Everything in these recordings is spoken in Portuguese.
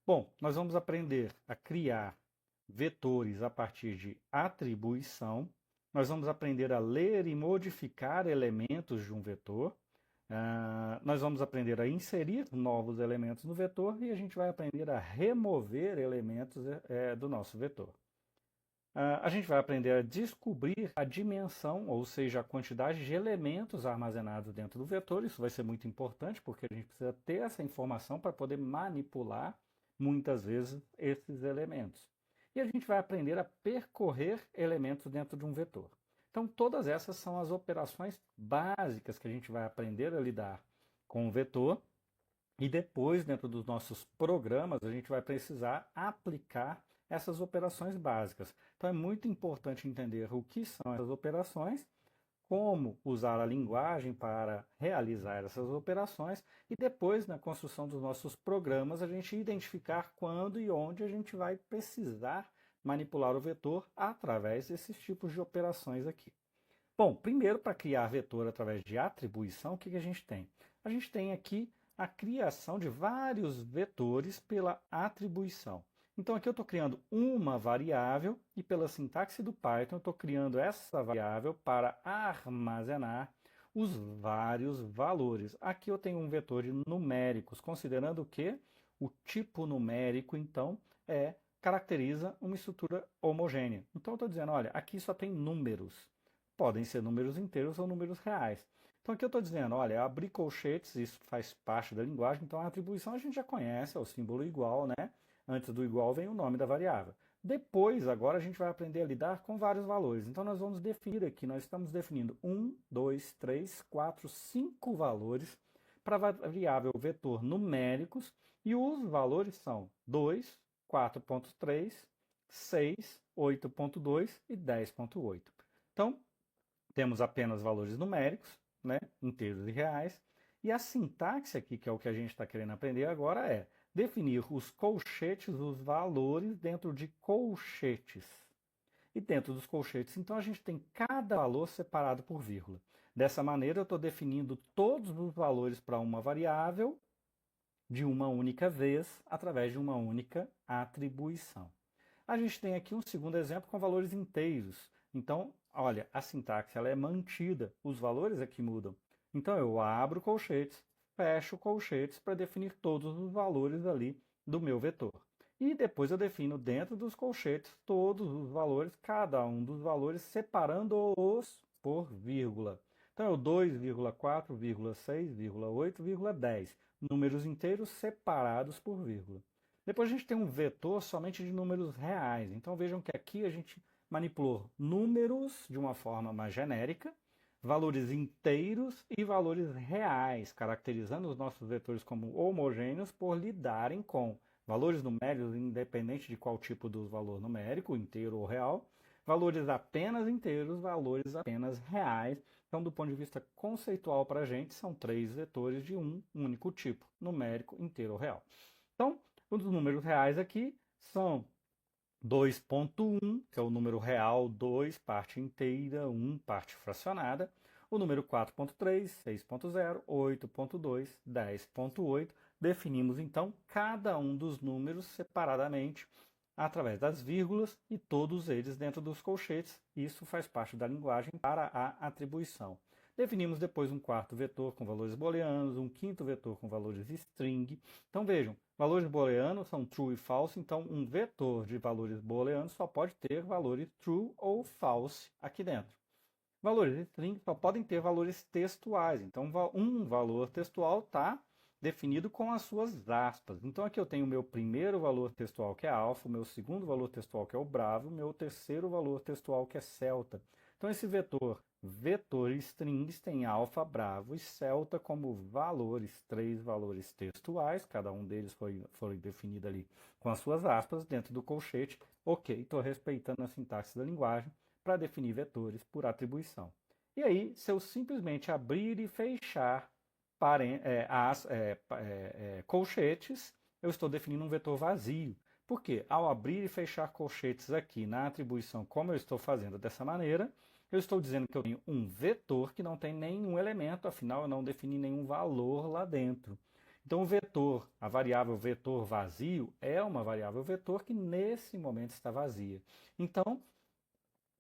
Bom, nós vamos aprender a criar vetores a partir de atribuição. Nós vamos aprender a ler e modificar elementos de um vetor. Nós vamos aprender a inserir novos elementos no vetor e a gente vai aprender a remover elementos do nosso vetor. A gente vai aprender a descobrir a dimensão, ou seja, a quantidade de elementos armazenados dentro do vetor. Isso vai ser muito importante porque a gente precisa ter essa informação para poder manipular muitas vezes esses elementos. E a gente vai aprender a percorrer elementos dentro de um vetor. Então, todas essas são as operações básicas que a gente vai aprender a lidar com o vetor. E depois, dentro dos nossos programas, a gente vai precisar aplicar essas operações básicas. Então, é muito importante entender o que são essas operações, como usar a linguagem para realizar essas operações e depois, na construção dos nossos programas, a gente identificar quando e onde a gente vai precisar manipular o vetor através desses tipos de operações aqui. Bom, primeiro, para criar vetor através de atribuição, o que a gente tem? A gente tem aqui a criação de vários vetores pela atribuição. Então aqui eu estou criando uma variável e pela sintaxe do Python eu estou criando essa variável para armazenar os vários valores. Aqui eu tenho um vetor de numéricos, considerando que o tipo numérico, então, caracteriza uma estrutura homogênea. Então eu estou dizendo, olha, aqui só tem números. Podem ser números inteiros ou números reais. Então aqui eu estou dizendo, olha, abrir colchetes, isso faz parte da linguagem, então a atribuição a gente já conhece, é o símbolo igual, né? Antes do igual vem o nome da variável. Depois, agora a gente vai aprender a lidar com vários valores. Então nós vamos definir aqui, nós estamos definindo 1, 2, 3, 4, 5 valores para a variável vetor numéricos e os valores são 2, 4.3, 6, 8.2 e 10.8. Então, temos apenas valores numéricos, né, inteiros e reais, e a sintaxe aqui, que é o que a gente está querendo aprender agora, é definir os colchetes, os valores dentro de colchetes. E dentro dos colchetes, então, a gente tem cada valor separado por vírgula. Dessa maneira, eu estou definindo todos os valores para uma variável de uma única vez, através de uma única atribuição. A gente tem aqui um segundo exemplo com valores inteiros. Então, olha, a sintaxe ela é mantida, os valores aqui mudam. Então, eu abro colchetes, fecho colchetes para definir todos os valores ali do meu vetor. E depois eu defino dentro dos colchetes todos os valores, cada um dos valores, separando-os por vírgula. Então, é o 2,4, 6, 8, 10. Números inteiros separados por vírgula. Depois a gente tem um vetor somente de números reais. Então vejam que aqui a gente manipulou números de uma forma mais genérica, valores inteiros e valores reais, caracterizando os nossos vetores como homogêneos por lidarem com valores numéricos, independente de qual tipo do valor numérico, inteiro ou real, valores apenas inteiros, valores apenas reais. Então, do ponto de vista conceitual para a gente, são três vetores de um único tipo, numérico, inteiro ou real. Então, os números reais aqui são 2.1, que é o número real, 2, parte inteira, 1, parte fracionada. O número 4.3, 6.0, 8.2, 10.8. Definimos, então, cada um dos números separadamente através das vírgulas e todos eles dentro dos colchetes. Isso faz parte da linguagem para a atribuição. Definimos depois um quarto vetor com valores booleanos, um quinto vetor com valores string. Então vejam, valores booleanos são true e false, então um vetor de valores booleanos só pode ter valores true ou false aqui dentro. Valores string só podem ter valores textuais, então um valor textual está definido com as suas aspas. Então aqui eu tenho o meu primeiro valor textual que é alfa, o meu segundo valor textual que é o bravo, o meu terceiro valor textual que é celta. Então esse vetor strings tem alfa, bravo e celta como valores, três valores textuais, cada um deles foi definido ali com as suas aspas dentro do colchete. Ok, estou respeitando a sintaxe da linguagem para definir vetores por atribuição. E aí, se eu simplesmente abrir e fechar colchetes, eu estou definindo um vetor vazio. Por quê? Ao abrir e fechar colchetes aqui na atribuição, como eu estou fazendo dessa maneira, eu estou dizendo que eu tenho um vetor que não tem nenhum elemento, afinal eu não defini nenhum valor lá dentro. Então, o vetor, a variável vetor vazio, é uma variável vetor que nesse momento está vazia. Então,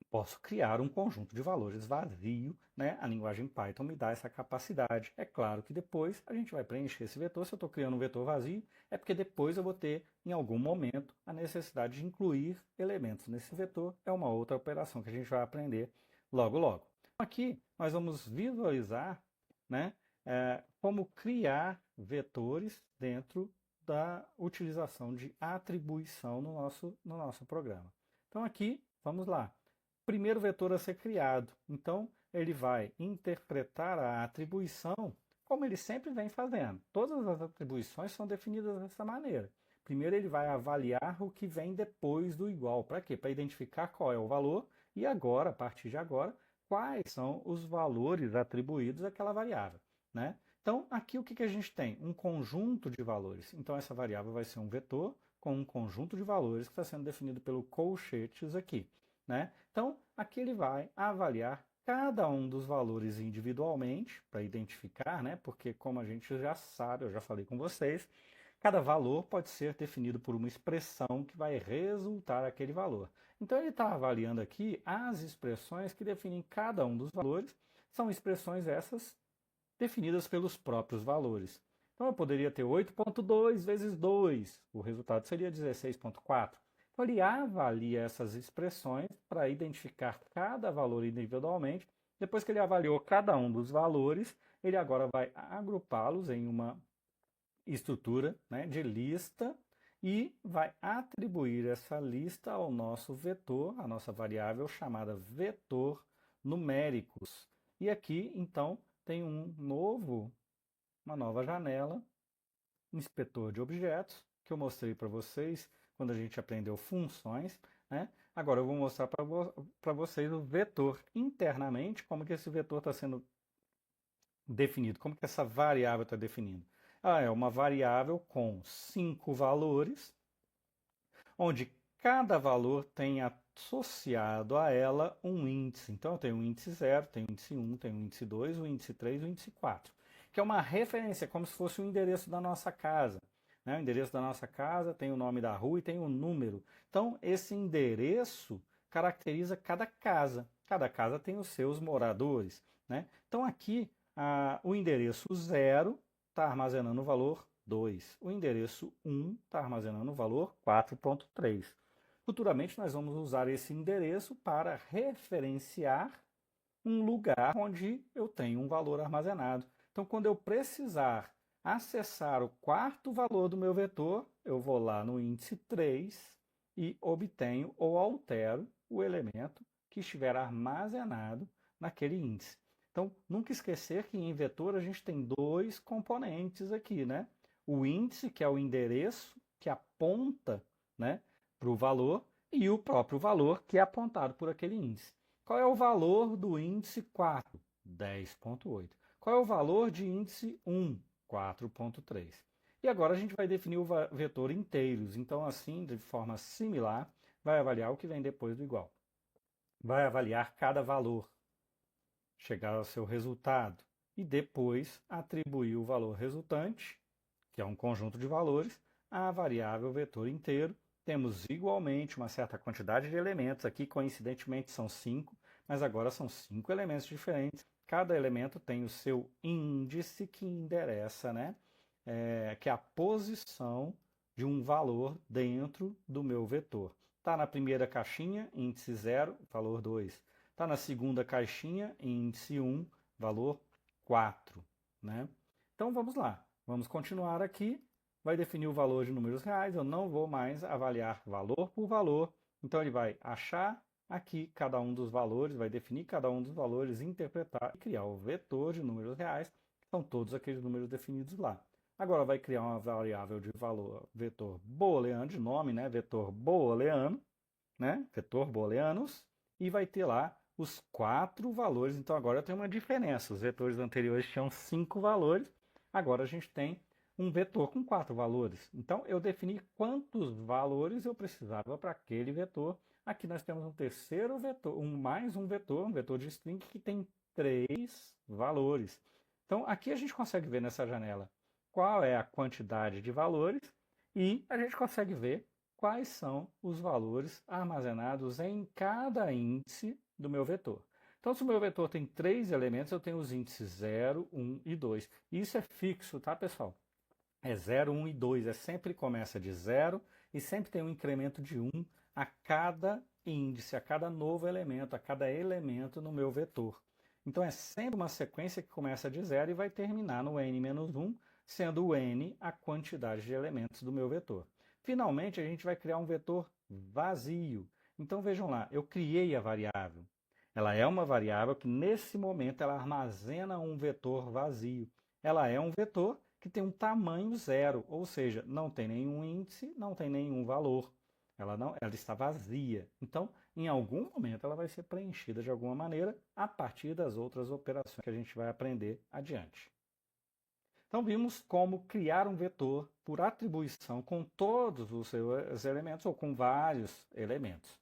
posso criar um conjunto de valores vazio, né? A linguagem Python me dá essa capacidade. É claro que depois a gente vai preencher esse vetor. Se eu estou criando um vetor vazio, é porque depois eu vou ter, em algum momento, a necessidade de incluir elementos nesse vetor. É uma outra operação que a gente vai aprender logo, logo. Aqui nós vamos visualizar, né, como criar vetores dentro da utilização de atribuição no nosso programa. Então aqui, vamos lá. Primeiro vetor a ser criado. Então, ele vai interpretar a atribuição como ele sempre vem fazendo. Todas as atribuições são definidas dessa maneira. Primeiro, ele vai avaliar o que vem depois do igual. Para quê? Para identificar qual é o valor e agora, a partir de agora, quais são os valores atribuídos àquela variável, né? Então, aqui o que a gente tem? Um conjunto de valores. Então, essa variável vai ser um vetor com um conjunto de valores que está sendo definido pelo colchetes aqui, né? Então, aqui ele vai avaliar cada um dos valores individualmente, para identificar, né? Porque como a gente já sabe, eu já falei com vocês, cada valor pode ser definido por uma expressão que vai resultar aquele valor. Então ele está avaliando aqui as expressões que definem cada um dos valores, são expressões essas definidas pelos próprios valores. Então eu poderia ter 8,2 vezes 2, o resultado seria 16,4. Então ele avalia essas expressões para identificar cada valor individualmente. Depois que ele avaliou cada um dos valores, ele agora vai agrupá-los em uma estrutura, né, de lista e vai atribuir essa lista ao nosso vetor, a nossa variável chamada vetor numéricos. E aqui, então, tem uma nova janela, inspetor de objetos, que eu mostrei para vocês quando a gente aprendeu funções, né? Agora eu vou mostrar para vocês o vetor internamente, como que esse vetor está sendo definido, como que essa variável está definida. Ela é uma variável com 5 valores, onde cada valor tem associado a ela um índice. Então eu tenho um índice 0, tenho um índice 1, tenho um índice 2, um índice 3, um índice 4, que é uma referência, como se fosse o endereço da nossa casa. O endereço da nossa casa tem o nome da rua e tem o número. Então, esse endereço caracteriza cada casa. Cada casa tem os seus moradores, né? Então, aqui, o endereço 0 está armazenando o valor 2. O endereço 1 está armazenando o valor 4,3. Futuramente, nós vamos usar esse endereço para referenciar um lugar onde eu tenho um valor armazenado. Então, quando eu precisar acessar o quarto valor do meu vetor, eu vou lá no índice 3 e obtenho ou altero o elemento que estiver armazenado naquele índice. Então, nunca esquecer que em vetor a gente tem dois componentes aqui, né? O índice, que é o endereço que aponta, né, para o valor, e o próprio valor que é apontado por aquele índice. Qual é o valor do índice 4? 10,8. Qual é o valor de índice 1? 4,3. E agora a gente vai definir o vetor inteiros. Então, assim, de forma similar, vai avaliar o que vem depois do igual. Vai avaliar cada valor, chegar ao seu resultado e depois atribuir o valor resultante, que é um conjunto de valores, à variável vetor inteiro. Temos igualmente uma certa quantidade de elementos, aqui coincidentemente são 5, mas agora são 5 elementos diferentes. Cada elemento tem o seu índice que endereça, né? Que é a posição de um valor dentro do meu vetor. Está na primeira caixinha, índice 0, valor 2. Está na segunda caixinha, índice 1, valor 4. Né? Então vamos lá, vamos continuar aqui. Vai definir o valor de números reais, eu não vou mais avaliar valor por valor. Então ele vai achar aqui cada um dos valores, vai definir cada um dos valores, interpretar e criar o vetor de números reais, que são todos aqueles números definidos lá. Agora vai criar uma variável de valor, vetor booleano, de nome, né? Vetor booleano, né? Vetor booleanos, e vai ter lá os 4 valores. Então agora tem uma diferença. Os vetores anteriores tinham 5 valores, agora a gente tem um vetor com 4 valores. Então eu defini quantos valores eu precisava para aquele vetor. Aqui nós temos um terceiro vetor, mais um vetor de string que tem 3 valores. Então aqui a gente consegue ver nessa janela qual é a quantidade de valores e a gente consegue ver quais são os valores armazenados em cada índice do meu vetor. Então, se o meu vetor tem 3 elementos, eu tenho os índices 0, 1 e 2. Isso é fixo, tá, pessoal? É 0, 1 e 2. Sempre começa de 0 e sempre tem um incremento de 1 a cada índice, a cada novo elemento, a cada elemento no meu vetor. Então, é sempre uma sequência que começa de 0 e vai terminar no n-1, sendo o n a quantidade de elementos do meu vetor. Finalmente, a gente vai criar um vetor vazio. Então, vejam lá, eu criei a variável. Ela é uma variável que, nesse momento, ela armazena um vetor vazio. Ela é um vetor que tem um tamanho 0, ou seja, não tem nenhum índice, não tem nenhum valor. Ela está vazia. Então, em algum momento, ela vai ser preenchida de alguma maneira a partir das outras operações que a gente vai aprender adiante. Então, vimos como criar um vetor por atribuição com todos os seus elementos ou com vários elementos.